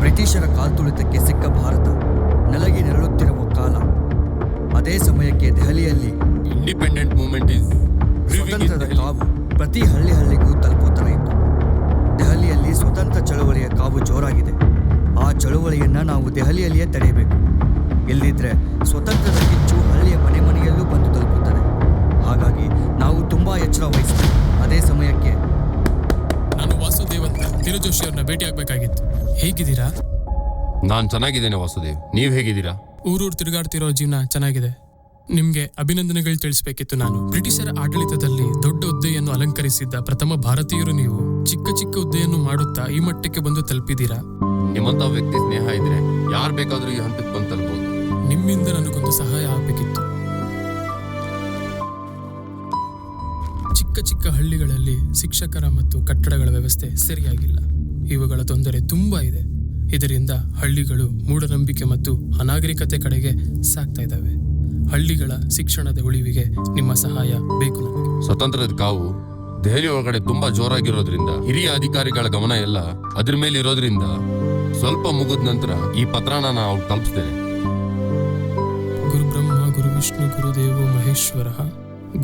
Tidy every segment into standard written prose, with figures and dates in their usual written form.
ಬ್ರಿಟಿಷರ ಕಾಲ್ತುಳಿತಕ್ಕೆ ಸಿಕ್ಕ ಭಾರತ ನೆಲಗಿ ನೆರಳುತ್ತಿರುವ ಕಾಲ. ಅದೇ ಸಮಯಕ್ಕೆ ದೆಹಲಿಯಲ್ಲಿ ಇಂಡಿಪೆಂಡೆಂಟ್ ಮೂವ್ಮೆಂಟ್ ಇಸ್ ಸ್ವತಂತ್ರದ ಕಾವು ಪ್ರತಿ ಹಳ್ಳಿಗೂ ತಲುಪುತ್ತರ ಇತ್ತು. ದೆಹಲಿಯಲ್ಲಿ ಸ್ವತಂತ್ರ ಚಳವಳಿಯ ಕಾವು ಜೋರಾಗಿದೆ. ಆ ಚಳವಳಿಯನ್ನು ನಾವು ದೆಹಲಿಯಲ್ಲಿಯೇ ತಡೆಯಬೇಕು. ಇಲ್ಲಿದ್ರೆ ಸ್ವತಂತ್ರದ ಕಿಚ್ಚು ಹಳ್ಳಿಯ ಮನೆ ಮನೆಯಲ್ಲೂ ಬಂದು ತಲುಪುತ್ತದೆ. ಹಾಗಾಗಿ ನಾವು ತುಂಬಾ ಎಚ್ಚರ ವಹಿಸಬೇಕು. ಅದೇ ಸಮಯಕ್ಕೆ ನಾನು ವಾಸುದೇವ್ ಅಂತ ತಿರುಜೋಶಿ ಅವ್ರನ್ನ ಭೇಟಿ ಆಗ್ಬೇಕಾಗಿತ್ತು. ಹೇಗಿದ್ದೀರಾ? ನಾನು ಚೆನ್ನಾಗಿದ್ದೇನೆ ವಾಸುದೇವ್, ನೀವು ಹೇಗಿದ್ದೀರಾ? ಊರೂರು ತಿರುಗಾಡ್ತಿರೋ ಜೀವನ ಚೆನ್ನಾಗಿದೆ. ನಿಮ್ಗೆ ಅಭಿನಂದನೆಗಳು ತಿಳಿಸ್ಬೇಕಿತ್ತು. ನಾನು ಬ್ರಿಟಿಷರ ಆಡಳಿತದಲ್ಲಿ ದೊಡ್ಡ ಹುದ್ದೆಯನ್ನು ಅಲಂಕರಿಸಿದ್ದ ಪ್ರಥಮ ಭಾರತೀಯರು ನೀವು. ಚಿಕ್ಕ ಚಿಕ್ಕ ಹುದ್ದೆಯನ್ನು ಮಾಡುತ್ತಾ ಈ ಮಟ್ಟಕ್ಕೆ ಬಂದು ತಲುಪಿದ್ದೀರಾ. ನಿಮ್ಮಂತ ವ್ಯಕ್ತಿ ಸ್ನೇಹ ಇದ್ರೆ ಯಾರು ಬೇಕಾದ್ರೂ ಈ ಹಂತಕ್ಕೆ ಬಂದು ತಲುಪಬಹುದು. ನಿಮ್ಮಿಂದ ನನಗೊಂದು ಸಹಾಯ ಆಗ್ಬೇಕಿತ್ತು. ಚಿಕ್ಕ ಚಿಕ್ಕ ಹಳ್ಳಿಗಳಲ್ಲಿ ಶಿಕ್ಷಕರ ಮತ್ತು ಕಟ್ಟಡಗಳ ವ್ಯವಸ್ಥೆ ಸರಿಯಾಗಿಲ್ಲ. ಇವುಗಳ ತೊಂದರೆ ತುಂಬಾ ಇದೆ. ಇದರಿಂದ ಹಳ್ಳಿಗಳು ಮೂಢನಂಬಿಕೆ ಮತ್ತು ಅನಾಗರಿಕತೆ ಕಡೆಗೆ ಸಾಗ್ತಾ ಇದ್ದಾವೆ. ಹಳ್ಳಿಗಳ ಶಿಕ್ಷಣದ ಉಳಿವಿಗೆ ನಿಮ್ಮ ಸಹಾಯ ಬೇಕು ನನಗೆ. ಸ್ವತಂತ್ರದ ಕಾವು ದೆಹಲಿ ಒಳಗಡೆ ತುಂಬಾ ಜೋರಾಗಿರೋದ್ರಿಂದ ಹಿರಿಯ ಅಧಿಕಾರಿಗಳ ಗಮನ ಎಲ್ಲ ಅದ್ರ ಮೇಲೆ ಇರೋದ್ರಿಂದ ಸ್ವಲ್ಪ ಮುಗಿದ ನಂತರ ಈ ಪತ್ರನ ನಾವು ತಲುಪಿಸ್ತೇನೆ. ಗುರು ಬ್ರಹ್ಮ ಗುರು ವಿಷ್ಣು ಗುರುದೇವೋ ಮಹೇಶ್ವರ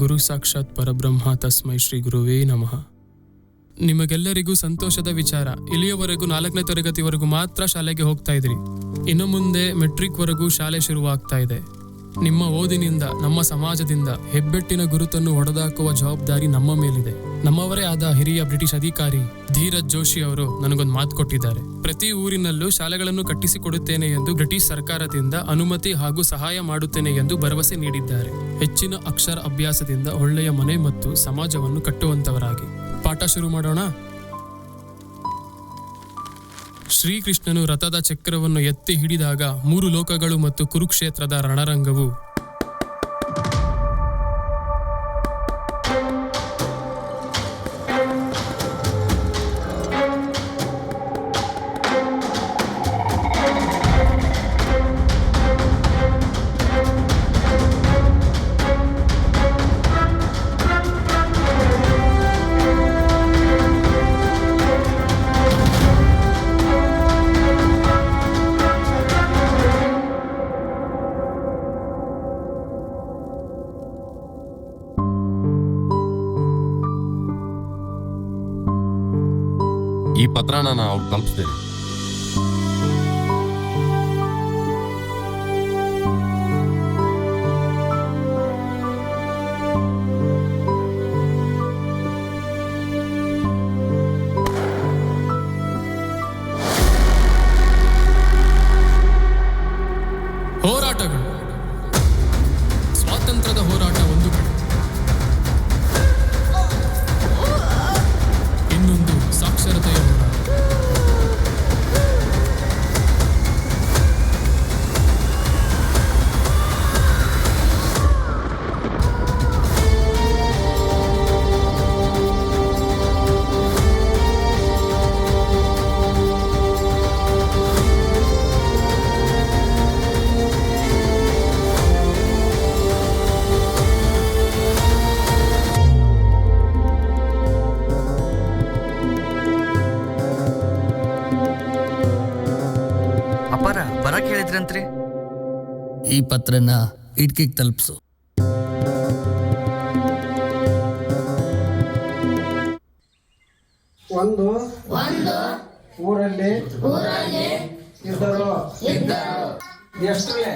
ಗುರು ಸಾಕ್ಷಾತ್ ಪರಬ್ರಹ್ಮ ತಸ್ಮೈ ಶ್ರೀ ಗುರುವೇ ನಮಃ. ನಿಮಗೆಲ್ಲರಿಗೂ ಸಂತೋಷದ ವಿಚಾರ. ಇಲ್ಲಿಯವರೆಗೂ 4ನೇ ತರಗತಿವರೆಗೂ ಮಾತ್ರ ಶಾಲೆಗೆ ಹೋಗ್ತಾ ಇದ್ರಿ. ಇನ್ನು ಮುಂದೆ ಮೆಟ್ರಿಕ್ ವರೆಗೂ ಶಾಲೆ ಶುರುವಾಗ್ತಾ ಇದೆ. ನಿಮ್ಮ ಓದಿನಿಂದ ನಮ್ಮ ಸಮಾಜದಿಂದ ಹೆಬ್ಬೆಟ್ಟಿನ ಗುರುತನ್ನು ಹೊಡೆದಾಕುವ ಜವಾಬ್ದಾರಿ ನಮ್ಮ ಮೇಲಿದೆ. ನಮ್ಮವರೇ ಆದ ಹಿರಿಯ ಬ್ರಿಟಿಷ್ ಅಧಿಕಾರಿ ಧೀರಜ್ ಜೋಶಿ ಅವರು ನನಗೊಂದು ಮಾತು ಕೊಟ್ಟಿದ್ದಾರೆ. ಪ್ರತಿ ಊರಿನಲ್ಲೂ ಶಾಲೆಗಳನ್ನು ಕಟ್ಟಿಸಿಕೊಡುತ್ತೇನೆ ಎಂದು ಬ್ರಿಟಿಷ್ ಸರ್ಕಾರದಿಂದ ಅನುಮತಿ ಹಾಗೂ ಸಹಾಯ ಮಾಡುತ್ತೇನೆ ಎಂದು ಭರವಸೆ ನೀಡಿದ್ದಾರೆ. ಹೆಚ್ಚಿನ ಅಕ್ಷರ ಅಭ್ಯಾಸದಿಂದ ಒಳ್ಳೆಯ ಮನೆ ಮತ್ತು ಸಮಾಜವನ್ನು ಕಟ್ಟುವಂತವರಾಗಿ. ಪಾಠ ಶುರು ಮಾಡೋಣ. ಶ್ರೀಕೃಷ್ಣನು ರಥದ ಚಕ್ರವನ್ನು ಎತ್ತಿ ಹಿಡಿದಾಗ 3 ಲೋಕಗಳು ಮತ್ತು ಕುರುಕ್ಷೇತ್ರದ ರಣರಂಗವು ಈ ಪತ್ರನ ನಾವು ತಲುಪಿಸ್ತೇನೆ. ಹೋರಾಟಗಳು. ಸ್ವಾತಂತ್ರ್ಯದ ಹೋರಾಟ ಒಂದು ಕಡೆ, ಇನ್ನೊಂದು ಸಾಕ್ಷರತೆಯ ಹೋರಾಟ. ಬರಕ್ ಹೇಳಿದ್ರಂತ್ರಿ. ಈ ಪತ್ರನ ಇಟ್ಕಿಗೆ ತಲುಪಿಸು. ಒಂದು ಊರಲ್ಲಿ ಇದ್ದರು ಎಷ್ಟರಲ್ಲೇ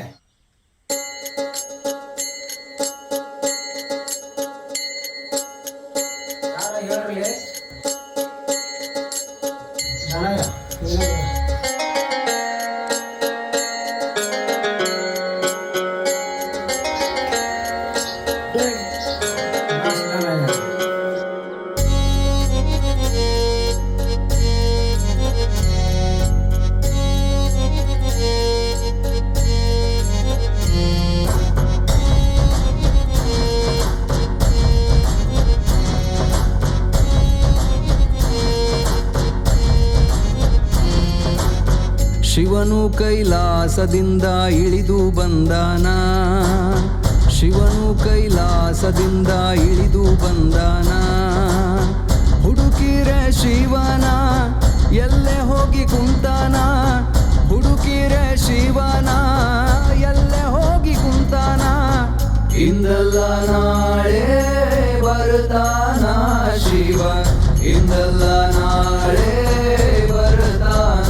ಹೇಳ್ರಿ ಶಿವನು ಕೈಲಾಸದಿಂದ ಇಳಿದು ಬಂದಾನ, ಶಿವನು ಕೈಲಾಸದಿಂದ ಇಳಿದು ಬಂದಾನ. ಹುಡುಕಿರೆ ಶಿವನ ಎಲ್ಲೇ ಹೋಗಿ ಕುಂತಾನ, ಹುಡುಕಿರೆ ಶಿವನ ಎಲ್ಲೇ ಹೋಗಿ ಕುಂತಾನ. ಇಂದಲ್ಲ ನಾಳೆ ಬರ್ತಾನ ಶಿವ, ಇಂದಲ್ಲ ನಾಳೆ ಬರ್ತಾನ.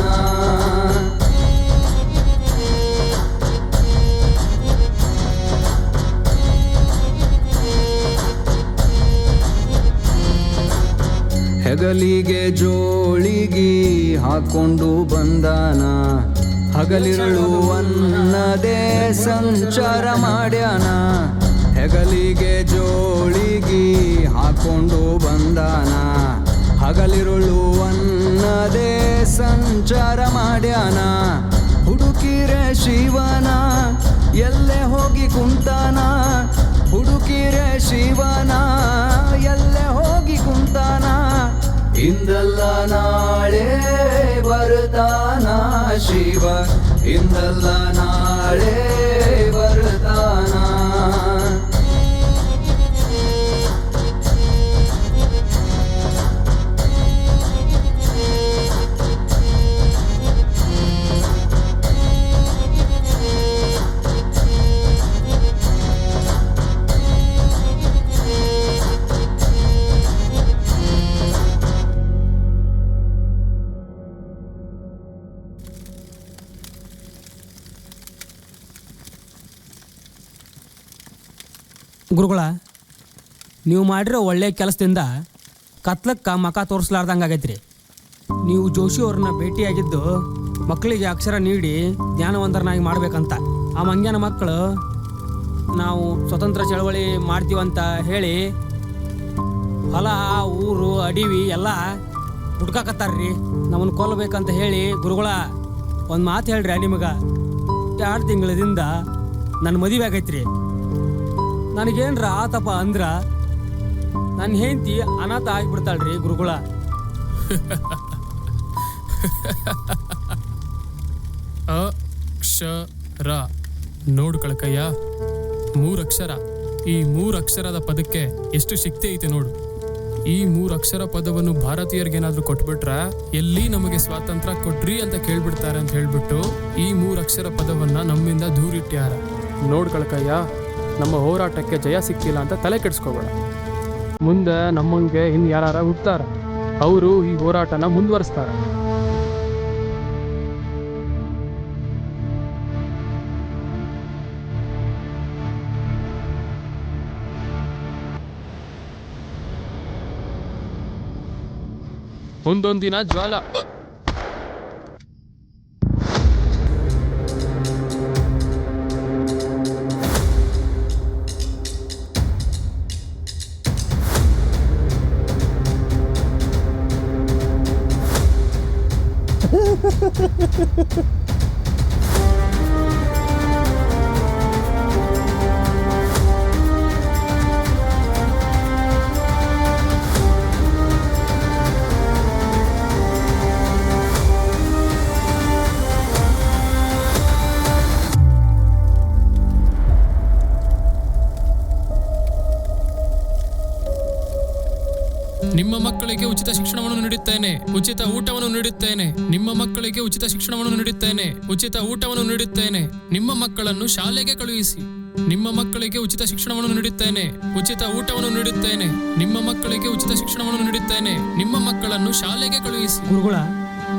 ಹೆಗಲಿಗೆ ಜೋಳಿಗಿ ಹಾಕೊಂಡು ಬಂದಾನ, ಹಗಲಿರುಳು ಅನ್ನದೇ ಸಂಚಾರ ಮಾಡ್ಯಾನ. ಹೆಗಲಿಗೆ ಜೋಳಿಗಿ ಹಾಕೊಂಡು ಬಂದಾನ, ಹಗಲಿರುಳು ಅನ್ನದೇ ಸಂಚಾರ ಮಾಡ್ಯಾನ. ಹುಡುಕಿರೆ ಶಿವನ ಎಲ್ಲೇ ಹೋಗಿ ಕುಂತಾನ, ಹುಡುಕಿರೆ ಶಿವನ ಎಲ್ಲೇ ಹೋಗಿ ಕುಂತಾನ. ಇಂದಲ್ಲ ನಾಳೆ ಬರ್ತಾನ ಶಿವ, ಇಂದಲ್ಲ ನಾಳೆ ಬರ್ತಾನ. ಗುರುಗಳ, ನೀವು ಮಾಡಿರೋ ಒಳ್ಳೆಯ ಕೆಲಸದಿಂದ ಕತ್ಲಕ್ಕೆ ಮಕ ತೋರಿಸ್ಲಾರ್ದಂಗೆ ಆಗೈತ್ರಿ. ನೀವು ಜೋಶಿ ಅವ್ರನ್ನ ಭೇಟಿಯಾಗಿದ್ದು ಮಕ್ಕಳಿಗೆ ಅಕ್ಷರ ನೀಡಿ ಜ್ಞಾನವಂತರನಾಗಿ ಮಾಡ್ಬೇಕಂತ. ಆ ಮಂಗ್ಯನ ಮಕ್ಕಳು ನಾವು ಸ್ವತಂತ್ರ ಚಳವಳಿ ಮಾಡ್ತೀವಂತ ಹೇಳಿ ಹೊಲ ಊರು ಅಡಿವಿ ಎಲ್ಲ ಹುಡ್ಕಾಕತ್ತಾರ್ರಿ. ನಮ್ಮನ್ನು ಕೊಲ್ಲಬೇಕಂತ ಹೇಳಿ ಗುರುಗಳ ಒಂದು ಮಾತು ಹೇಳ್ರಿ, ನಿಮಗೆ 2 ತಿಂಗಳದಿಂದ ನನ್ನ ಮದುವೆ ಆಗೈತ್ರಿ. ನನಗೇನ್ರ ಆತಪ್ಪ ಅಂದ್ರ ನನ್ನ ಹೆಂಡತಿ ಅನಾಥ ಆಗಿಬಿಡ್ತಾಳ್ರಿ ಗುರುಗಳ. ಅಕ್ಷರ ನೋಡು ಕಳಕಯ್ಯ, 3 ಅಕ್ಷರ. ಈ 3 ಅಕ್ಷರದ ಪದಕ್ಕೆ ಎಷ್ಟು ಶಕ್ತಿ ಐತೆ ನೋಡು. ಈ 3 ಅಕ್ಷರ ಪದವನ್ನು ಭಾರತೀಯರಿಗೇನಾದ್ರೂ ಕೊಟ್ಬಿಟ್ರ ಎಲ್ಲಿ ನಮಗೆ ಸ್ವಾತಂತ್ರ್ಯ ಕೊಟ್ರಿ ಅಂತ ಕೇಳ್ಬಿಡ್ತಾರೆ ಅಂತ ಹೇಳ್ಬಿಟ್ಟು ಈ 3 ಅಕ್ಷರ ಪದವನ್ನ ನಮ್ಮಿಂದ ದೂರಿಟ್ಟ್ಯಾರ. ನೋಡ್ ಕಳಕಯ್ಯ, ನಮ್ಮ ಹೋರಾಟಕ್ಕೆ ಜಯ ಸಿಕ್ಕಿಲ್ಲ ಅಂತ ತಲೆ ಕೆಡಿಸ್ಕೋಬೇಡ. ಮುಂದೆ ನಮ್ಮಂಗೆ ಇನ್ನು ಯಾರು ಹುಡ್ತಾರ, ಅವರು ಈ ಹೋರಾಟನ ಮುಂದುವರಿಸ್ತಾರ. ಒಂದೊಂದಿನ ಜ್ವಾಲ. ನಿಮ್ಮ ಮಕ್ಕಳಿಗೆ ಉಚಿತ ಶಿಕ್ಷಣವನ್ನು ನೀಡುತ್ತೇನೆ, ಉಚಿತ ಊಟವನ್ನು ನೀಡುತ್ತೇನೆ. ನಿಮ್ಮ ಮಕ್ಕಳಿಗೆ ಉಚಿತ ಶಿಕ್ಷಣವನ್ನು ನೀಡುತ್ತೇನೆ, ಉಚಿತ ಊಟವನ್ನು ನೀಡುತ್ತೇನೆ. ನಿಮ್ಮ ಮಕ್ಕಳನ್ನು ಶಾಲೆಗೆ ಕಳುಹಿಸಿ. ನಿಮ್ಮ ಮಕ್ಕಳಿಗೆ ಉಚಿತ ಶಿಕ್ಷಣವನ್ನು ನೀಡುತ್ತೇನೆ, ಉಚಿತ ಊಟವನ್ನು ನೀಡುತ್ತೇನೆ. ನಿಮ್ಮ ಮಕ್ಕಳಿಗೆ ಉಚಿತ ಶಿಕ್ಷಣವನ್ನು ನೀಡುತ್ತೇನೆ. ನಿಮ್ಮ ಮಕ್ಕಳನ್ನು ಶಾಲೆಗೆ ಕಳುಹಿಸಿ. ಗುರುಗಳ,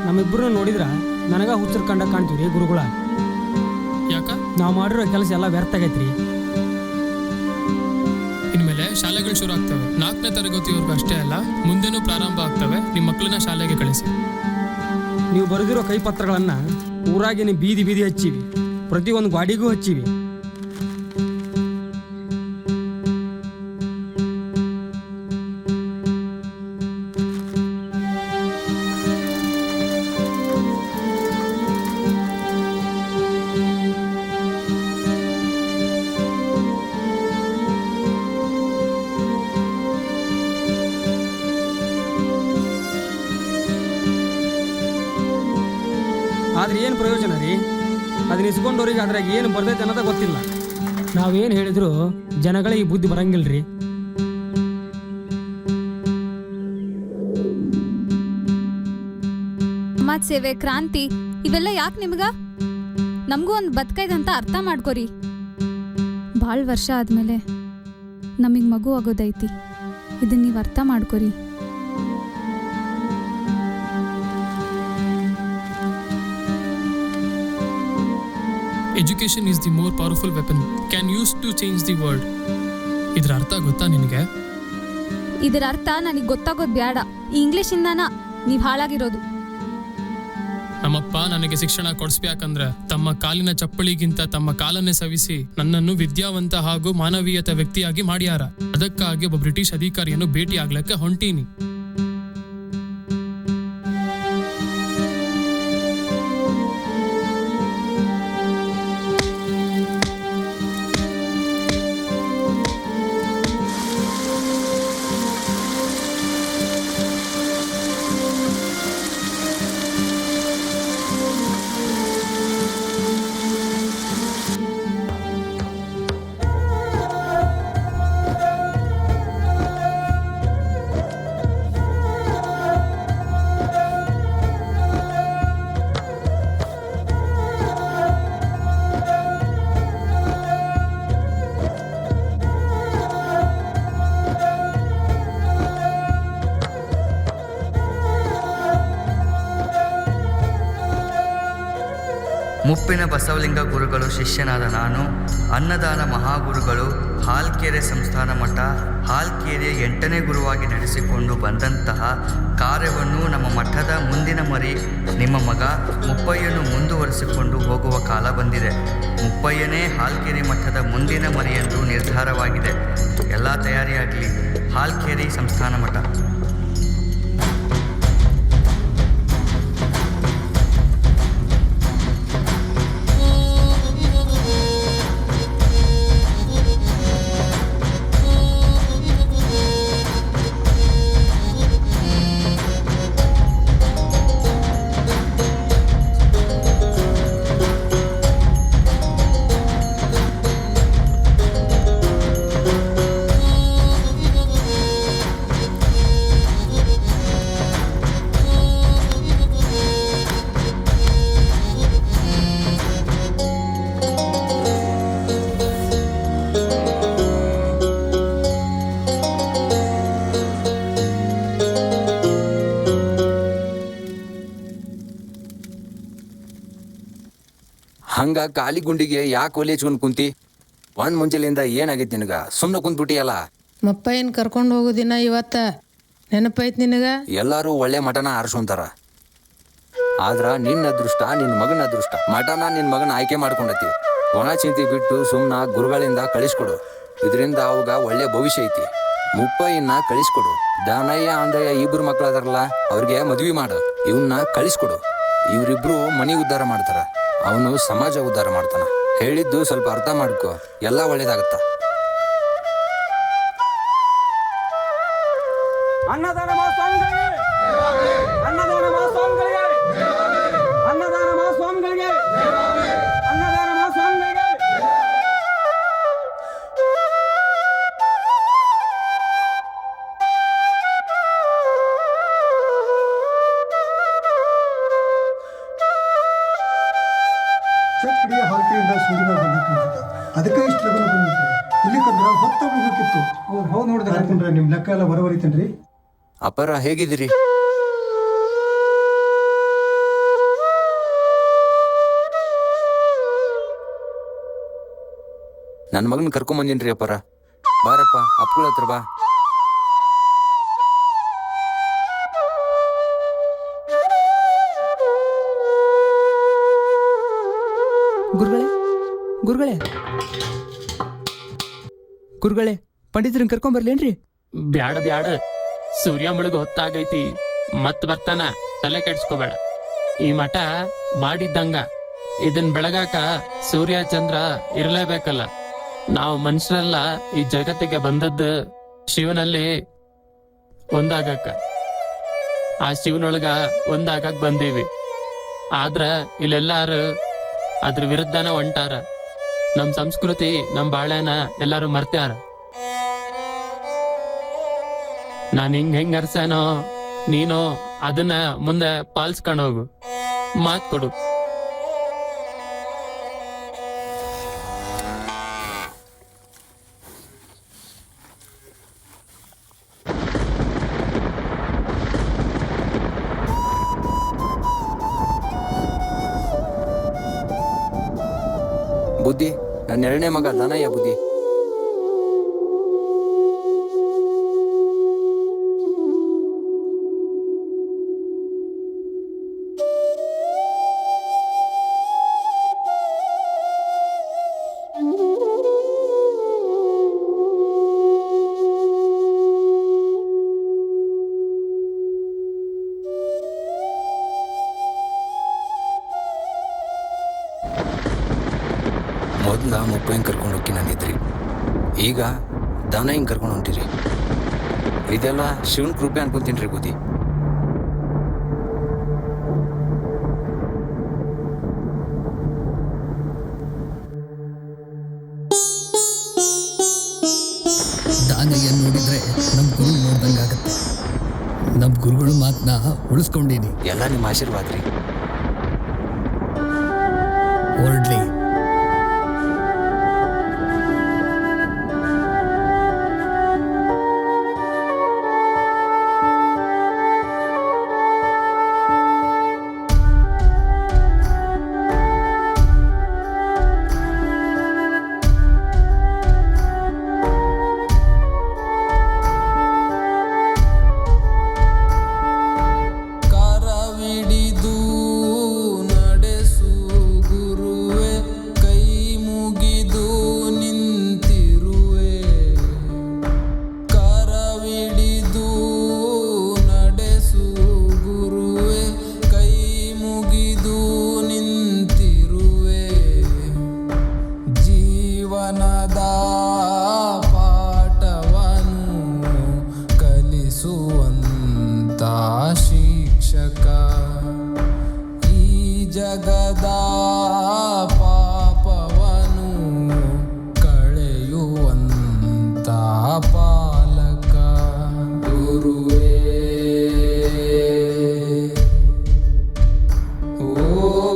ನಮ್ಮಿಬ್ಬರನ್ನ ನೋಡಿದ್ರ ನನಗ ಹುಚ್ಚರ್ ಕಂಡ ಕಾಣ್ತೀವಿ ಗುರುಗಳ. ಯಾಕ? ನಾವು ಮಾಡಿರೋ ಕೆಲಸ ಎಲ್ಲ ವ್ಯರ್ಥ ಆಗೈತ್ರಿ. ಇನ್ಮೇಲೆ ಶಾಲೆಗಳು ಶುರು ಆಗ್ತವೆ. 4ನೇ ತರಗತಿವರೆಗೂ ಅಷ್ಟೇ ಅಲ್ಲ, ಮುಂದೆನೂ ಪ್ರಾರಂಭ ಆಗ್ತವೆ. ನಿಮ್ಮ ಮಕ್ಕಳನ್ನ ಶಾಲೆಗೆ ಕಳಿಸಿ. ನೀವು ಬರೆದಿರೋ ಕೈಪತ್ರಗಳನ್ನ ಊರಾಗಿನ ಬೀದಿ ಬೀದಿ ಹಚ್ಚಿವಿ, ಪ್ರತಿಯೊಂದು ಗಾಡಿಗೂ ಹಚ್ಚಿವಿ. ಆದ್ರೆ ಏನು ಪ್ರಯೋಜನ ರೀ? ಅದನ್ನ ಇಸ್ಕೊಂಡವ್ರಿಗೆ ಅದ್ರಾಗ ಏನು ಬರ್ತೈತೆ ಅನ್ನೋದ ಗೊತ್ತಿಲ್ಲ. ನಾವೇನು ಹೇಳಿದ್ರು ಜನಗಳಿಗೆ ಬುದ್ಧಿ ಬರಂಗಿಲ್ರಿ. ಸಮಾಜ ಸೇವೆ, ಕ್ರಾಂತಿ ಇವೆಲ್ಲ ಯಾಕೆ ನಿಮ್ಗ? ನಮಗೂ ಒಂದು ಬದುಕೈದಂತ ಅರ್ಥ ಮಾಡ್ಕೊರಿ. ಭಾಳ ವರ್ಷ ಆದ್ಮೇಲೆ ನಮಗೆ ಮಗು ಆಗೋದೈತಿ, ಇದನ್ನ ನೀವು ಅರ್ಥ ಮಾಡ್ಕೊರಿ. Education is the more powerful weapon can use to change the world. ಇದ್ರ ಅರ್ಥ ಗೊತ್ತಾ ನಿನಗೆ? ಇದರ ಅರ್ಥ ನನಗೆ ಗೊತ್ತಾಗೋದು ಬೇಡ. ಈ ಇಂಗ್ಲಿಷಿಂದಾನ ನೀವು ಹಾಳಾಗಿರೋದು. ನಮ್ಮಪ್ಪ ನನಗೆ ಶಿಕ್ಷಣ ಕೊಡಿಸ್ಬೇಕಂದ್ರೆ ತಮ್ಮ ಕಾಲಿನ ಚಪ್ಪಳಿಗಿಂತ ತಮ್ಮ ಕಾಲನ್ನೇ ಸವಿಸಿ ನನ್ನನ್ನು ವಿದ್ಯಾವಂತ ಹಾಗೂ ಮಾನವೀಯತ ವ್ಯಕ್ತಿಯಾಗಿ ಮಾಡ್ಯಾರ. ಅದಕ್ಕಾಗಿ ಒಬ್ಬ ಬ್ರಿಟಿಷ್ ಅಧಿಕಾರಿಯನ್ನು ಭೇಟಿ ಆಗ್ಲಿಕ್ಕೆ ಹೊಂಟೀನಿ. ಮುಪ್ಪಿನ ಬಸವಲಿಂಗ ಗುರುಗಳು ಶಿಷ್ಯನಾದ ನಾನು, ಅನ್ನದಾನ ಮಹಾಗುರುಗಳು, ಹಾಲ್ಕೆರೆ ಸಂಸ್ಥಾನ ಮಠ, ಹಾಲ್ಕೆರೆ 8ನೇ ಗುರುವಾಗಿ ನಡೆಸಿಕೊಂಡು ಬಂದಂತಹ ಕಾರ್ಯವನ್ನು ನಮ್ಮ ಮಠದ ಮುಂದಿನ ಮರಿ ನಿಮ್ಮ ಮಗ ಮುಪ್ಪಯ್ಯನು ಮುಂದುವರಿಸಿಕೊಂಡು ಹೋಗುವ ಕಾಲ ಬಂದಿದೆ. ಮುಪ್ಪಯ್ಯನೇ ಹಾಲ್ಕೆರೆ ಮಠದ ಮುಂದಿನ ಮರಿ ಎಂದು ನಿರ್ಧಾರವಾಗಿದೆ. ಎಲ್ಲ ತಯಾರಿಯಾಗಲಿ. ಹಾಲ್ಕೆರೆ ಸಂಸ್ಥಾನ ಮಠ. ಹಂಗ ಖಾಲಿ ಗುಂಡಿಗೆ ಯಾಕೆ ಒಲೆ ಹಚ್ಕೊಂಡ್ ಕುಂತಿ? ಒಂದ್ ಮುಂಜಾನೆಯಿಂದ ಏನಾಗೈತಿ ನಿನಗ? ಸುಮ್ಮನೆ ಕುಂತ್ಬಿಟ್ಟಿಯಲ್ಲ. ಮಪ್ಪಯ್ಯನ್ ಕರ್ಕೊಂಡು ಹೋಗೋ ದಿನ ಇವತ್ತ ನೆನಪೈತ್ ನಿನಗ? ಎಲ್ಲಾರು ಒಳ್ಳೆ ಮಟನ ಆರಿಸ್ಕೊಂತಾರ. ಆದ್ರ ನಿನ್ನ ಅದೃಷ್ಟ, ನಿನ್ ಮಗನ ಅದೃಷ್ಟ, ಮಟನ ನಿನ್ ಮಗನ ಆಯ್ಕೆ ಮಾಡ್ಕೊಂಡತಿ. ಒಣ ಚಿಂತಿ ಬಿಟ್ಟು ಸುಮ್ನ ಗುರುಗಳಿಂದ ಕಳಿಸ್ಕೊಡು. ಇದರಿಂದ ಅವಾಗ ಒಳ್ಳೆ ಭವಿಷ್ಯ ಐತಿ. ಮುಪ್ಪಯ್ಯನ ಕಳಿಸ್ಕೊಡು. ದಾನಯ್ಯ ಅಂದಯ್ಯ ಇಬ್ರು ಮಕ್ಳು ಅದಾರಲ್ಲ, ಅವ್ರಿಗೆ ಮದ್ವಿ ಮಾಡು. ಇವನ್ನ ಕಳಿಸ್ಕೊಡು. ಇವ್ರಿಬ್ರು ಮನಿ ಉದ್ಧಾರ ಮಾಡ್ತಾರ, ಅವನು ಸಮಾಜ ಉದ್ಧಾರ ಮಾಡ್ತಾನ. ಹೇಳಿದ್ದು ಸ್ವಲ್ಪ ಅರ್ಥ ಮಾಡ್ಕೊ, ಎಲ್ಲ ಒಳ್ಳೇದಾಗತ್ತ. ಅನ್ನದಾನ ಮಹಾಸ್ವಾಮಿಗಳಿಗೆ, ಅನ್ನದಾನ ಮಹಾಸ್ವಾಮಿಗಳಿಗೆ, ಅನ್ನದಾನ ಮಹಾಸ್ವಾಮಿಗಳಿಗೆ, ಅನ್ನದಾನ ಮಹಾಸ್ವಾಮಿಗಳಿಗೆ. ಚಪ್ಪಡಿ ಹಾಲ್ಕೆಯಿಂದ ಸೂರ್ಯನ ಬಂದಿತ್ತು. ಅದಕ್ಕೆ ಇಷ್ಟು ಲಗನ ಬಂದಿತ್ತು. ಇಲ್ಲಿ ಕಂದ್ರೆ ಹೊತ್ತ ಹೋಗಕ್ಕಿತ್ತು. ಹೌದು ನೋಡಿದ್ರೆ ಹಾಕೊಂಡ್ರೆ ನಿಮ್ಮ ಲೆಕ್ಕ ಎಲ್ಲ ಬರವರಿತೇನ್ರಿ? ಅಪರ ಹೇಗಿದ್ದೀರಿ? ನನ್ನ ಮಗನ ಕರ್ಕೊಂಬಂದಿನ್ರಿ ಅಪ್ಪರ. ಬಾರಪ್ಪ, ಅಪ್ಪಗಳ ಹತ್ರ ಬಾ. ಗುರುಗಳೇ, ಗುರುಗಳೇ, ಗುರುಗಳೇ, ಪಂಡಿತರನ್ನ ಕರ್ಕೊಂಬರ್ಲೇನ್ರಿ? ಬ್ಯಾಡ ಬ್ಯಾಡ, ಸೂರ್ಯ ಮುಳುಗ ಹೊತ್ತಾಗೈತಿ, ಮತ್ ಬರ್ತಾನ. ತಲೆ ಕೆಡ್ಸ್ಕೋಬೇಡ. ಈ ಮಠ ಮಾಡಿದ್ದಂಗ. ಇದನ್ ಬೆಳಗಾಕ ಸೂರ್ಯ ಚಂದ್ರ ಇರಲೇಬೇಕಲ್ಲ. ನಾವು ಮನುಷ್ಯರೆಲ್ಲ ಈ ಜಗತ್ತಿಗೆ ಬಂದದ್ದು ಶಿವನಲ್ಲಿ ಒಂದಾಗಕ್ಕ. ಆ ಶಿವನೊಳಗ ಒಂದಾಗಕ್ ಬಂದೀವಿ. ಆದ್ರ ಇಲ್ಲೆಲ್ಲಾರು ಅದ್ರ ವಿರುದ್ಧನ ಹೊಂಟಾರ. ನಮ್ ಸಂಸ್ಕೃತಿ ನಮ್ ಬಾಳೆನ ಎಲ್ಲಾರು ಮರ್ತ್ಯಾರ. ನಾನ್ ಹೆಂಗ್ ಅರ್ಸನೋ ನೀನು ಅದನ್ನ ಮುಂದೆ ಪಾಲಿಸ್ಕೊಂಡು ಹೋಗು. ಮಾತ್ ಕೊಡು. ಬುದ್ಧಿ, ನನ್ನ ಎರಡನೇ ಮಗ ದಾನಯ್ಯ ಬುದ್ಧಿ. ಮೊದ್ಲ ಮುಪ್ಪ ಹಿಂಗೆ ಕರ್ಕೊಂಡು ಹೋಗಿ ನಾನಿದ್ರಿ, ಈಗ ದಾನ ಹಿಂಗೆ ಕರ್ಕೊಂಡು ಹೊಂಟಿರಿ. ಇದೆಲ್ಲ ಶಿವನ್ ಕೃಪೆ ಅನ್ಕೊಂತೀನಿ ರೀ ಬುದ್ಧಿ. ದಾನಯ್ಯ ನೋಡಿದ್ರೆ ನಮ್ಮ ಗುರು ನೋಡ್ದಂಗಾಗತ್ತೆ. ನಮ್ಮ ಗುರುಗಳು ಮಾತನ್ನ ಉಳಿಸ್ಕೊಂಡೀನಿ. ಎಲ್ಲ ನಿಮ್ಮ ಆಶೀರ್ವಾದ ರೀ. ಹೊರಡ್ಲಿ. ಶಿಕ್ಷಕ ಈ ಜಗದ ಪಾಪವನು ಕಳೆಯುವಂತ ಪಾಲಕ ಗುರುವೇ. ಓ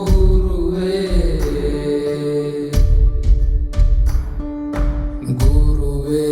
ಗುರುವೇ, ಗುರುವೇ,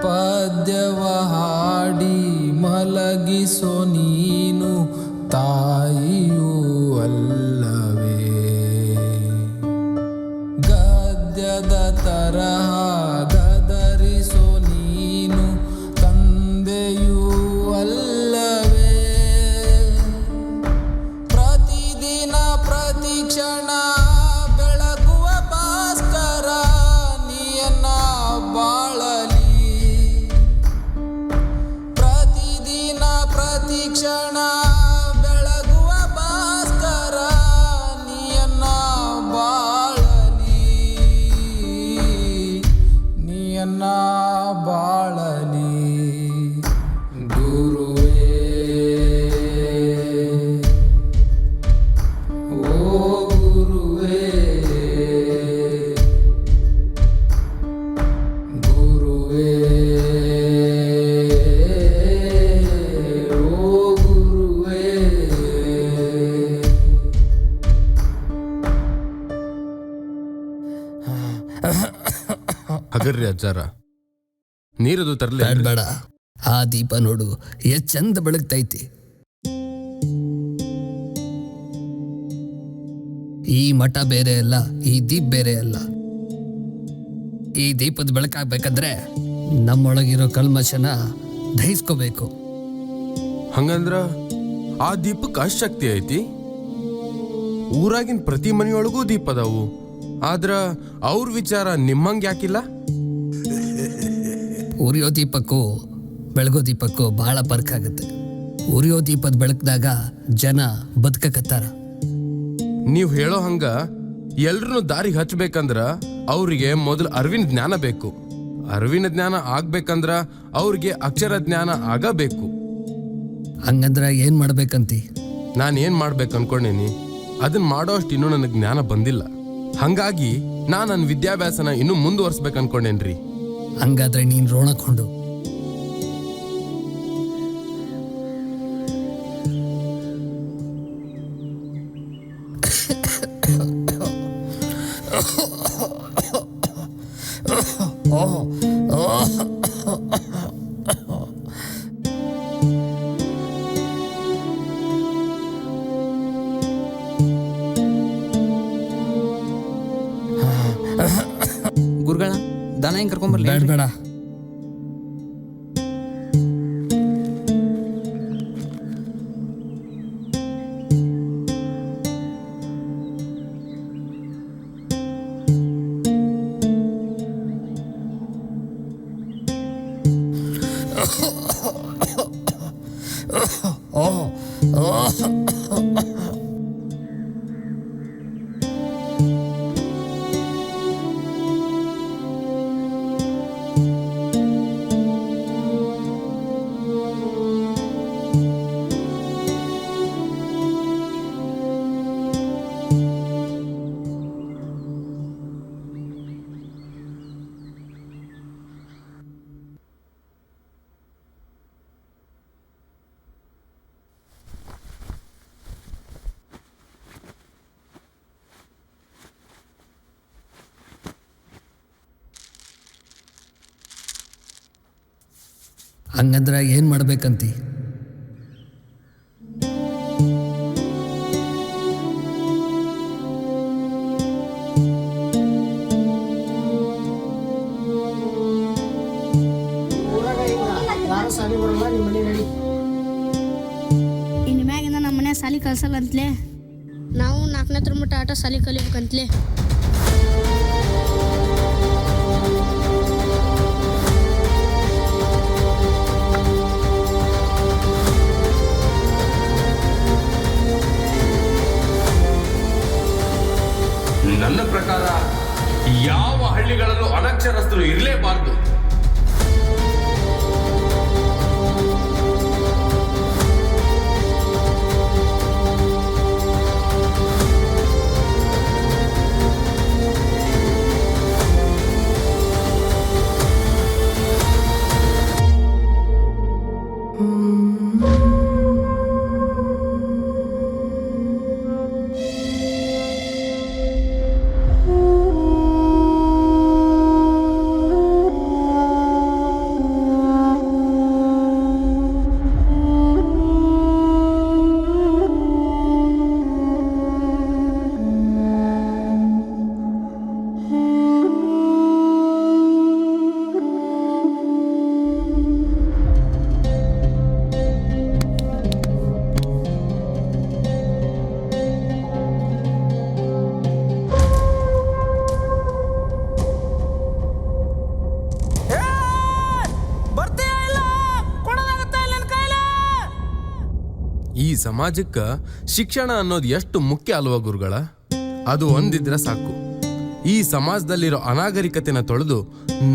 ಪದ್ಯವ ಹಾಡಿ ಮಲಗಿಸೋ ನೀನು ತಾಯಿಯೂ ಅಲ್ಲವೇ. ಗದ್ಯದ ತರಹ ಗದರಿಸೋ ನೀನು ತಂದೆಯೂ ಅಲ್ಲವೇ. ಪ್ರತಿದಿನ ಪ್ರತಿಕ್ಷಣ ಬೆಳಗುವ ಭಾಸ್ಕರ ನೀಯನ್ನ ಬಾಳಲಿ. ಪ್ರತಿಕ್ಷಣ ಬೆಳಗುವ ಭಾಸ್ಕರ ನೀಯನ್ನ ಬಾಳಲಿ, ನೀಯನ್ನ ಬಾಳಲಿ. ಗುರುವೇ, ಓ ಗುರುವೇ, ಗುರುವೇ, ಹಗರ್ರಿ ಅಜ್ಜಾರ, ನೀರದು ತರ್ಲಿ. ಬೇಡ, ಆ ದೀಪ ನೋಡು ಎಷ್ಟ್ ಚಂದ ಬೆಳಗ್ತೈತಿ. ಈ ಮಠ ಬೇರೆ ಅಲ್ಲ, ಈ ದೀಪ ಬೇರೆ ಅಲ್ಲ. ಈ ದೀಪದ ಬೆಳಕಾಗ್ಬೇಕಂದ್ರೆ ನಮ್ಮೊಳಗಿರೋ ಕಲ್ಮಶನ ದಹಿಸ್ಕೋಬೇಕು. ಹಂಗಂದ್ರ ಆ ದೀಪಕ್ಕೆ ಅಷ್ಟ್ ಶಕ್ತಿ ಐತಿ. ಊರಾಗಿನ ಪ್ರತಿ ಮನೆಯೊಳಗೂ ದೀಪ ಅದಾವು, ಆದ್ರ ಅವ್ರ ವಿಚಾರ ನಿಮ್ಮಂಗ್ ಯಾಕಿಲ್ಲ? ಉರಿಯೋ ದೀಪಕ್ಕೂ ಬೆಳಗೋ ದೀಪಕ್ಕೂ ಭಾಳ ಆಗುತ್ತೆ. ಉರಿಯೋ ದೀಪದ ಬೆಳಕಿದಾಗ ಜನ ಬದುಕಕತ್ತಾರ. ನೀವ್ ಹೇಳೋ ಹಂಗ ಎಲ್ರನ್ನೂ ದಾರಿಗೆ ಹಚ್ಬೇಕಂದ್ರ ಅವ್ರಿಗೆ ಮೊದಲು ಅರಿವಿನ ಜ್ಞಾನ ಬೇಕು. ಅರಿವಿನ ಜ್ಞಾನ ಆಗ್ಬೇಕಂದ್ರ ಅವ್ರಿಗೆ ಅಕ್ಷರ ಜ್ಞಾನ ಆಗಬೇಕು. ಹಂಗಂದ್ರ ಏನ್ ಮಾಡ್ಬೇಕಂತಿ? ನಾನು ಏನ್ ಮಾಡ್ಬೇಕು ಅನ್ಕೊಂಡೇನಿ, ಅದನ್ನ ಮಾಡೋ ಅಷ್ಟು ಇನ್ನೂ ನನಗೆ ಜ್ಞಾನ ಬಂದಿಲ್ಲ. ಹಂಗಾಗಿ ನನ್ನ ವಿದ್ಯಾಭ್ಯಾಸನ ಇನ್ನೂ ಮುಂದುವರ್ಸ್ಬೇಕು ಅನ್ಕೊಂಡೇನ್ರಿ. ಹಂಗಾದ್ರೆ ನೀನ್ ರೋಣಕೊಂಡು ಗುರುಗಳ ದನ ಹೆಂಗ್ ಕರ್ಕೊಂಬರ್ಲಿ? ಬೇಡ. ಹಂಗಂದ್ರ ಏನ್ ಮಾಡ್ಬೇಕಂತಿ? ಇನ್ನು ಮ್ಯಾಗಿಂದ ನಮ್ಮ ಮನೆ ಸಾಲಿ ಕಲ್ಸಲ್ಲ ಅಂತಲೇ ನಾವು 4ನೇ ತರಮಟ್ಟ ಆಟ ಸಾಲಿ ಕಲಿಬೇಕಂತಲೇ. ನನ್ನ ಪ್ರಕಾರ ಯಾವ ಹಳ್ಳಿಗಳಲ್ಲೂ ಅನಕ್ಷರಸ್ಥರು ಇರಲೇಬಾರದು. ಈ ಸಮಾಜಕ್ಕ ಶಿಕ್ಷಣ ಅನ್ನೋದು ಎಷ್ಟು ಮುಖ್ಯ ಅಲ್ವಾ ಗುರುಗಳ? ಅದು ಒಂದಿದ್ರೆ ಸಾಕು. ಈ ಸಮಾಜದಲ್ಲಿರೋ ಅನಾಗರಿಕತೆನ ತೊಳೆದು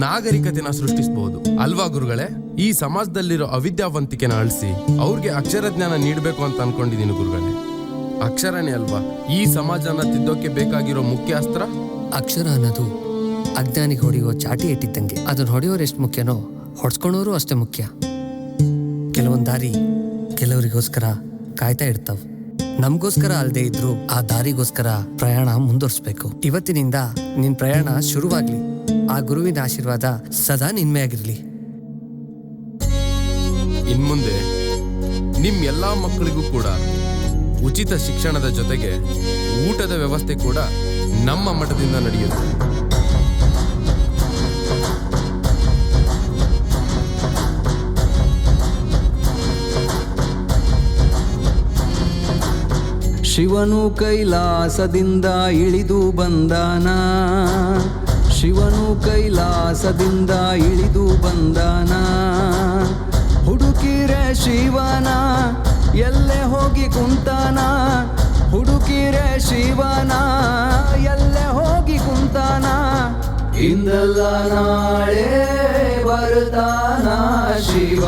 ನಾಗರಿಕತೆನ ಸೃಷ್ಟಿಸಬಹುದು ಅಲ್ವಾ ಗುರುಗಳೇ? ಈ ಸಮಾಜದಲ್ಲಿರೋ ಅವಿದ್ಯಾವಂತಿಕೆನ ಅಳಿಸಿ ಅವ್ರಿಗೆ ಅಕ್ಷರ ಜ್ಞಾನ ನೀಡಬೇಕು ಅಂತ ಅನ್ಕೊಂಡಿದ್ದೀನಿ ಗುರುಗಳೇ. ಅಕ್ಷರನೇ ಅಲ್ವಾ ಈ ಸಮಾಜನ ತಿದ್ದೋಕೆ ಬೇಕಾಗಿರೋ ಮುಖ್ಯ ಅಸ್ತ್ರ? ಅಕ್ಷರ ಅನ್ನೋದು ಅಜ್ಞಾನಿಗೆ ಹೊಡೆಯೋ ಚಾಟಿ ಇಟ್ಟಿದ್ದಂಗೆ. ಅದನ್ನ ಹೊಡೆಯೋರು ಎಷ್ಟು ಮುಖ್ಯನೋ ಹೊಡ್ಸ್ಕೊಳೋರು ಅಷ್ಟೇ ಮುಖ್ಯ. ಕೆಲವೊಂದು ದಾರಿ ಕೆಲವರಿಗೋಸ್ಕರ ಕಾಯ್ತಾ ಇರ್ತಾವ. ನಮಗೋಸ್ಕರ ಅಲ್ಲದೆ ಇದ್ರು ಆ ದಾರಿಗೋಸ್ಕರ ಪ್ರಯಾಣ ಮುಂದುವರಿಸ್ಬೇಕು. ಇವತ್ತಿನಿಂದ ನಿನ್ ಪ್ರಯಾಣ ಶುರುವಾಗ್ಲಿ. ಆ ಗುರುವಿನ ಆಶೀರ್ವಾದ ಸದಾ ನಿನ್ಮೆಯಾಗಿರ್ಲಿ. ಇನ್ಮುಂದೆ ನಿಮ್ ಎಲ್ಲಾ ಮಕ್ಕಳಿಗೂ ಕೂಡ ಉಚಿತ ಶಿಕ್ಷಣದ ಜೊತೆಗೆ ಊಟದ ವ್ಯವಸ್ಥೆ ಕೂಡ ನಮ್ಮ ಮಠದಿಂದ ನಡೆಯುತ್ತೆ. ಶಿವನು ಕೈಲಾಸದಿಂದ ಇಳಿದು ಬಂದಾನ, ಶಿವನು ಕೈಲಾಸದಿಂದ ಇಳಿದು ಬಂದಾನ. ಹುಡುಕಿರೆ ಶಿವನ ಎಲ್ಲೆ ಹೋಗಿ ಕುಂತಾನ, ಹುಡುಕಿರೆ ಶಿವನ ಎಲ್ಲೆ ಹೋಗಿ ಕುಂತಾನ. ಇಂದಲ್ಲ ನಾಳೆ ಬರ್ತಾನ ಶಿವ,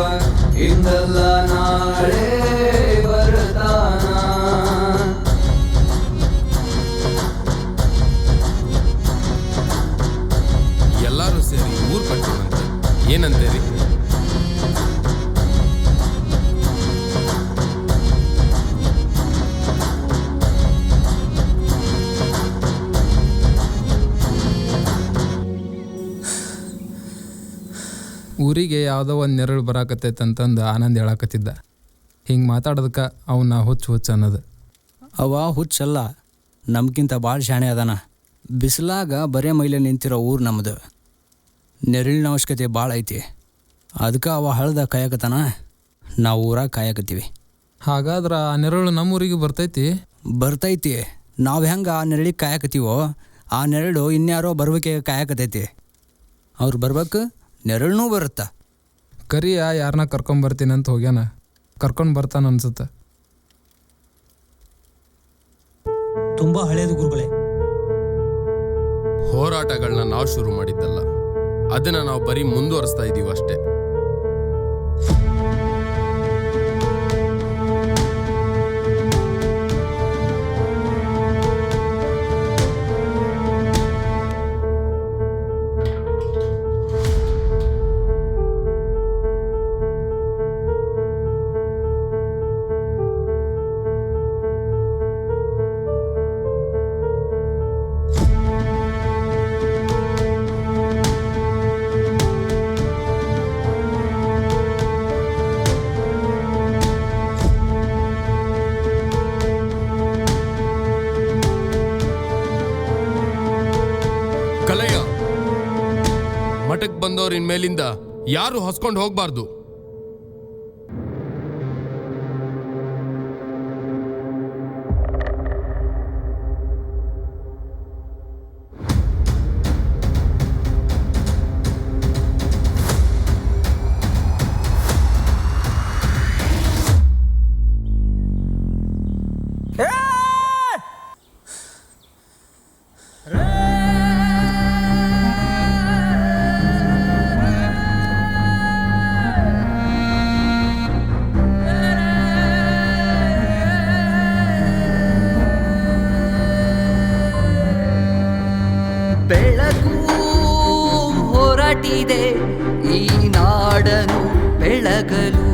ಇಂದಲ್ಲ ನಾಳೆ ಬರ್ತಾನ. ಎಲ್ಲರೂ ಸೇರಿ ಊರ್ ಕಟ್ಟೋಣಂತೆ, ಏನಂತೀರಿ? ಊರಿಗೆ ಯಾವುದೋ ಒಂದು ನೆರಳು ಬರಾಕತ್ತೈತೆ ಅಂತಂದು ಆನಂದ್ ಹೇಳಕತ್ತಿದ್ದ. ಹಿಂಗೆ ಮಾತಾಡೋದಕ್ಕೆ ಅವನ್ನ ಹುಚ್ಚು ಅನ್ನೋದು. ಅವ ಹುಚ್ಚಲ್ಲ, ನಮ್ಗಿಂತ ಭಾಳ ಶಾಣೆ ಅದಾನ. ಬಿಸಿಲಾಗ ಬರೇ ಮೈಲೆ ನಿಂತಿರೋ ಊರು ನಮ್ಮದು. ನೆರಳಿನ ಅವಶ್ಯಕತೆ ಭಾಳ ಐತಿ. ಅದಕ್ಕೆ ಅವ ಹಳ್ದ ಕಾಯಕತ್ತಾನ, ನಾವು ಊರಾಗ ಕಾಯಕತ್ತೀವಿ. ಹಾಗಾದ್ರೆ ಆ ನೆರಳು ನಮ್ಮೂರಿಗೆ ಬರ್ತೈತಿ. ನಾವು ಹೆಂಗೆ ಆ ನೆರಳಿಗೆ ಕಾಯಕತ್ತೀವೋ, ಆ ನೆರಳು ಇನ್ಯಾರೋ ಬರ್ಬೇಕೆ ಕಾಯಕತ್ತೈತಿ. ಅವ್ರು ಬರ್ಬೇಕು, ನೆರಳನ್ನೂ ಬರುತ್ತಾ. ಕರಿಯ ಯಾರನ್ನ ಕರ್ಕೊಂಬರ್ತೀನಿ ಅಂತ ಹೋಗ್ಯಾನ, ಕರ್ಕೊಂಡು ಬರ್ತಾನ ಅನ್ಸುತ್ತೆ. ತುಂಬಾ ಹಳೇದು ಗುರುಗಳೇ. ಹೋರಾಟಗಳನ್ನ ನಾವು ಶುರು ಮಾಡಿದ್ದಲ್ಲ, ಅದನ್ನ ನಾವು ಬರೀ ಮುಂದುವರಿಸ್ತಾ ಇದೀವಿ ಅಷ್ಟೇ. ಕಲೆಯ ಮಠಕ್ಕೆ ಬಂದವ್ರ ಇನ್ಮೇಲಿಂದ ಯಾರು ಹೊಸ್ಕೊಂಡು ಹೋಗ್ಬಾರ್ದು. ಬೆಳಕು ಹೊರಟಿದೆ ಈ ನಾಡನು ಬೆಳಗಲು,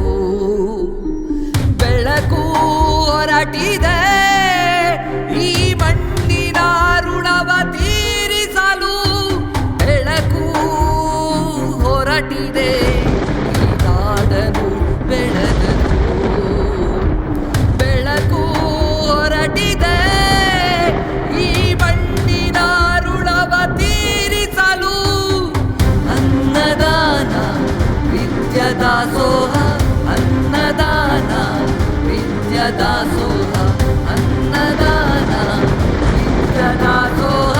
ಬೆಳಕು ಹೊರಟಿದೆ ಈ ಮಣ್ಣಿನ ಋಣವ ತೀರಿಸಲು. ಬೆಳಕು ಹೊರಟಿದೆ ಈ ನಾಡನು ಬೆಳಗಲು, ಬೆಳಕು ಹೊರಟಿದೆ ಈ ಮಣ್ಣಿನ ಋಣವ ತೀರಿಸಲು. ಅನ್ನದಾನ ವಿದ್ಯದಾಸೋಹ, ಅನ್ನದಾನ ವಿದ್ಯದಾಸೋಹ, ಅನ್ನದಾನ ವಿದ್ಯದಾಸೋಹ,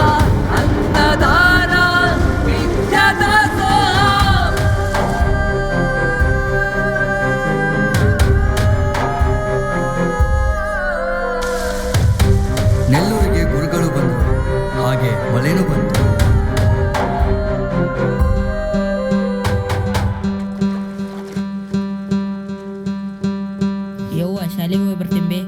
ಅನ್ನದಾನ ವಿದ್ಯದಾಸೋಹ. ನೆಲ್ಲೂರಿಗೆ ಗುರುಗಳು ಬಂದರು, ಹಾಗೆ ಮಳೆನೂ ಬಂತು. ಯವ್ವ ಶಾಲೆಗೆ ಹೋಗಿ ಬರ್ತೀನಿ ಬೇ.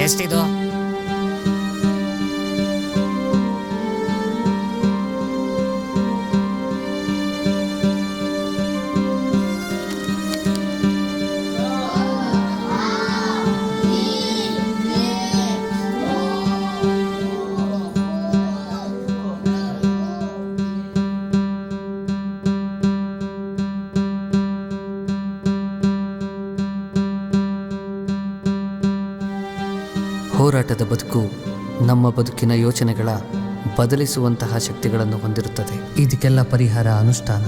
ಎಷ್ಟಿದು? ಹೋರಾಟದ ಬದುಕು ನಮ್ಮ ಬದುಕಿನ ಯೋಚನೆಗಳ ಬದಲಿಸುವಂತಹ ಶಕ್ತಿಗಳನ್ನು ಹೊಂದಿರುತ್ತದೆ. ಇದಕ್ಕೆಲ್ಲ ಪರಿಹಾರ ಅನುಷ್ಠಾನ.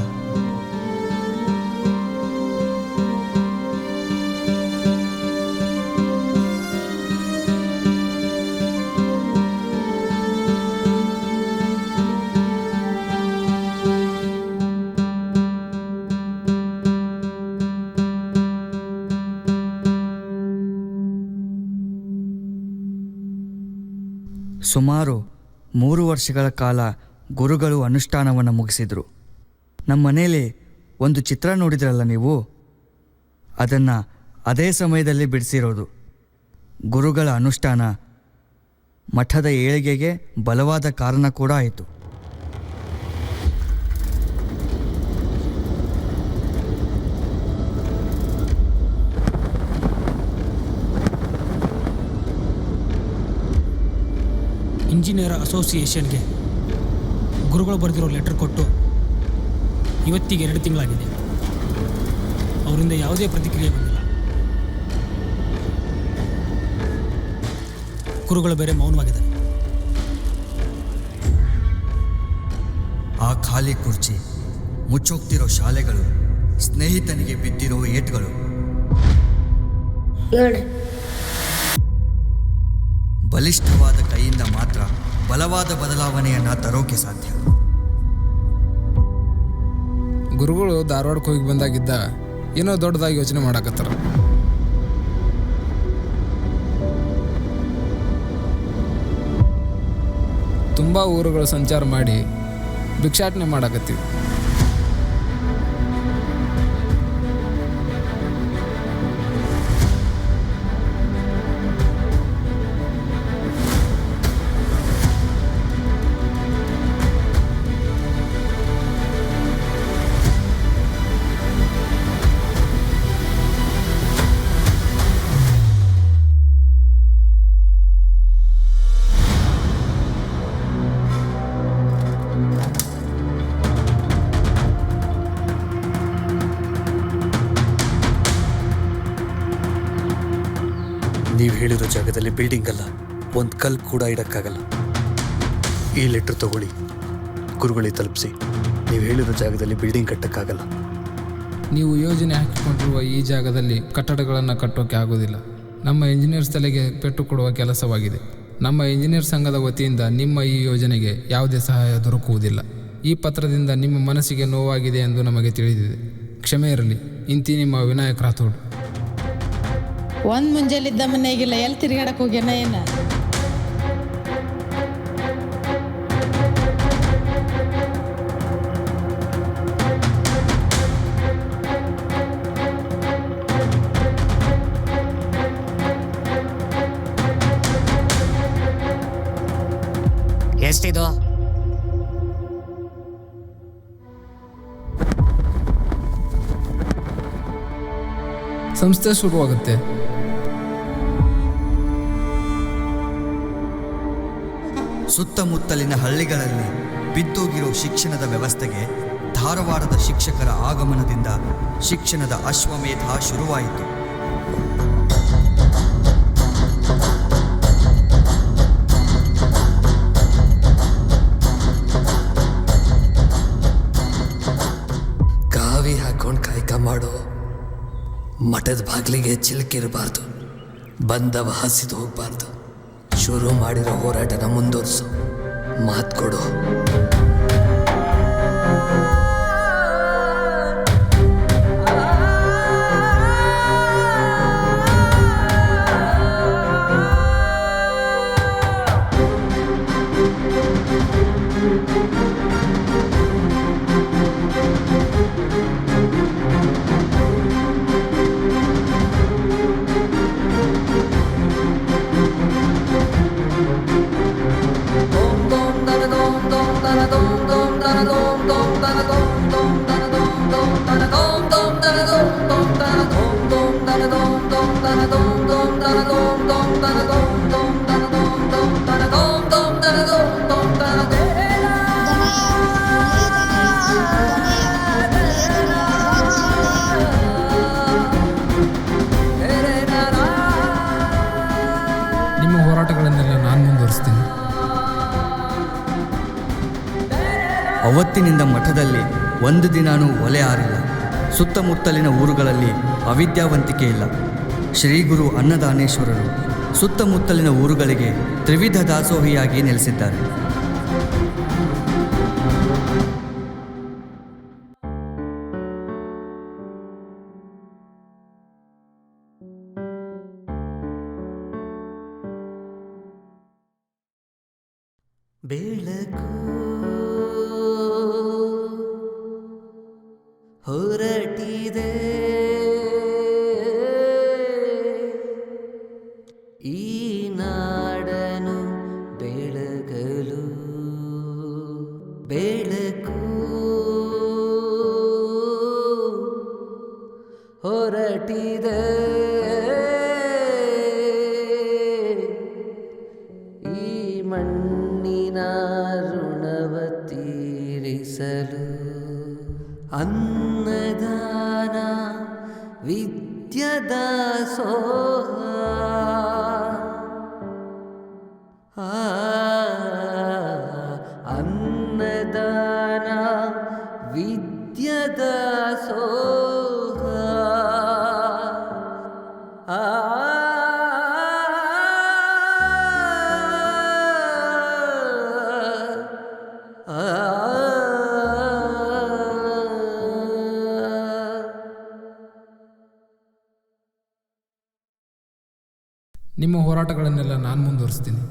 ಸುಮಾರು 3 ವರ್ಷಗಳ ಕಾಲ ಗುರುಗಳು ಅನುಷ್ಠಾನವನ್ನು ಮುಗಿಸಿದರು. ನಮ್ಮ ಮನೇಲಿ ಒಂದು ಚಿತ್ರ ನೋಡಿದ್ರಲ್ಲ ನೀವು, ಅದನ್ನು ಅದೇ ಸಮಯದಲ್ಲಿ ಬಿಡಿಸಿರೋದು. ಗುರುಗಳ ಅನುಷ್ಠಾನ ಮಠದ ಏಳಿಗೆಗೆ ಬಲವಾದ ಕಾರಣ ಕೂಡ ಆಯಿತು. ಇಂಜಿನಿಯರ್ ಅಸೋಸಿಯೇಷನ್ಗೆ ಗುರುಗಳು ಬರೆದಿರೋ ಲೆಟರ್ ಕೊಟ್ಟು ಇವತ್ತಿಗೆ 2 ತಿಂಗಳಾಗಿದೆ. ಅವರಿಂದ ಯಾವುದೇ ಪ್ರತಿಕ್ರಿಯೆ ಬಂದಿಲ್ಲ. ಗುರುಗಳು ಬೇರೆ ಮೌನವಾಗಿದ್ದಾರೆ. ಆ ಖಾಲಿ ಕುರ್ಚಿ, ಮುಚ್ಚೋಗ್ತಿರೋ ಶಾಲೆಗಳು, ಸ್ನೇಹಿತನಿಗೆ ಬಿದ್ದಿರೋ ಏಟುಗಳು, ಬಲಿಷ್ಠವಾದ ಕೈಯಿಂದ ಮಾತ್ರ ಬಲವಾದ ಬದಲಾವಣೆಯನ್ನು ತರೋಕೆ ಸಾಧ್ಯ. ಗುರುಗಳು ಧಾರವಾಡಕ್ಕೆ ಹೋಗಿ ಬಂದಾಗಿದ್ದ ಏನೋ ದೊಡ್ಡದಾಗಿ ಯೋಚನೆ ಮಾಡಾಕತ್ತಾರ. ತುಂಬ ಊರುಗಳು ಸಂಚಾರ ಮಾಡಿ ಭಿಕ್ಷಾಟನೆ ಮಾಡಾಕತ್ತೀವಿ. ನೀವು ಹೇಳಿರೋ ಜಾಗದಲ್ಲಿ ಬಿಲ್ಡಿಂಗ್ ಅಲ್ಲ, ಒಂದು ಕಲ್ಲು ಕೂಡ ಇಡೋಕ್ಕಾಗಲ್ಲ. ಈ ಲೆಟ್ರ್ ತಗೊಳ್ಳಿ, ಗುರುಗಳಿಗೆ ತಲುಪಿಸಿ. ನೀವು ಹೇಳಿರೋ ಜಾಗದಲ್ಲಿ ಬಿಲ್ಡಿಂಗ್ ಕಟ್ಟೋಕ್ಕಾಗಲ್ಲ. ನೀವು ಯೋಜನೆ ಹಾಕಿಕೊಂಡಿರುವ ಈ ಜಾಗದಲ್ಲಿ ಕಟ್ಟಡಗಳನ್ನು ಕಟ್ಟೋಕೆ ಆಗೋದಿಲ್ಲ. ನಮ್ಮ ಇಂಜಿನಿಯರ್ಸ್ ತಲೆಗೆ ಪೆಟ್ಟು ಕೊಡುವ ಕೆಲಸವಾಗಿದೆ. ನಮ್ಮ ಇಂಜಿನಿಯರ್ ಸಂಘದ ವತಿಯಿಂದ ನಿಮ್ಮ ಈ ಯೋಜನೆಗೆ ಯಾವುದೇ ಸಹಾಯ ದೊರಕುವುದಿಲ್ಲ. ಈ ಪತ್ರದಿಂದ ನಿಮ್ಮ ಮನಸ್ಸಿಗೆ ನೋವಾಗಿದೆ ಎಂದು ನಮಗೆ ತಿಳಿದಿದೆ. ಕ್ಷಮೆ ಇರಲಿ. ಇಂತಿ ನಿಮ್ಮ ವಿನಾಯಕ್ ರಾಥೋಡ್. ಒಂದು ಮುಂಜಾಲಿದ್ದ ಮನೆಯಾಗಿಲ್ಲ, ಎಲ್ಲಿ ತಿರುಗಾಡಕ್ಕೆ ಹೋಗ್ಯಾನ ಏನ? ಎಷ್ಟಿದು? ಸಂಸ್ಥೆ ಶುರುವಾಗುತ್ತೆ. ಸುತ್ತಮುತ್ತಲಿನ ಹಳ್ಳಿಗಳಲ್ಲಿ ಬಿದ್ದೋಗಿರೋ ಶಿಕ್ಷಣದ ವ್ಯವಸ್ಥೆಗೆ ಧಾರವಾಡದ ಶಿಕ್ಷಕರ ಆಗಮನದಿಂದ ಶಿಕ್ಷಣದ ಅಶ್ವಮೇಧ ಶುರುವಾಯಿತು. ಕಾವಿ ಹಾಕೊಂಡು ಕಾಯ್ಕ ಮಾಡೋ ಮಠದ ಬಾಗಿಲಿಗೆ ಚಿಲ್ಕಿರಬಾರ್ದು, ಬಂದವ ಹಸಿದು ಹೋಗ್ಬಾರ್ದು. ಶುರು ಮಾಡಿರೋ ಹೋರಾಟನ ಮುಂದುವರಿಸು, ಮಾತು ಕೊಡು. ನಿಮ್ಮ ಹೋರಾಟಗಳನ್ನೆಲ್ಲ ನಾನು ಮುಂದುವರಿಸ್ತೀನಿ. ಅವತ್ತಿನಿಂದ ಮಠದಲ್ಲಿ ಒಂದು ದಿನಾನೂ ಒಲೆ ಆರಿಲ್ಲ. ಸುತ್ತಮುತ್ತಲಿನ ಊರುಗಳಲ್ಲಿ ಅವಿದ್ಯಾವಂತಿಕೆ ಇಲ್ಲ. ಶ್ರೀಗುರು ಅನ್ನದಾನೇಶ್ವರರು ಸುತ್ತಮುತ್ತಲಿನ ಊರುಗಳಿಗೆ ತ್ರಿವಿಧ ದಾಸೋಹಿಯಾಗಿ ನೆಲೆಸಿದ್ದಾರೆ. ಬೆಳಕು ಹೊರಟಿದೆ, ಈ ನಾಡನು ಬೆಳಗಲು. ಬೆಳಕು ಹೊರಟಿದೆ, ಈ ಮಣ್ಣಿನ ಋಣವ ತೀರಿಸಲು. ಅನ್ನದಾನ ವಿದ್ಯದಾಸೋಹ, ಅನ್ನದಾನ ವಿದ್ಯದಾಸೋಹ. ನಿಮ್ಮ ಹೋರಾಟಗಳನ್ನೆಲ್ಲ ನಾನು ಮುಂದುವರಿಸ್ತೀನಿ.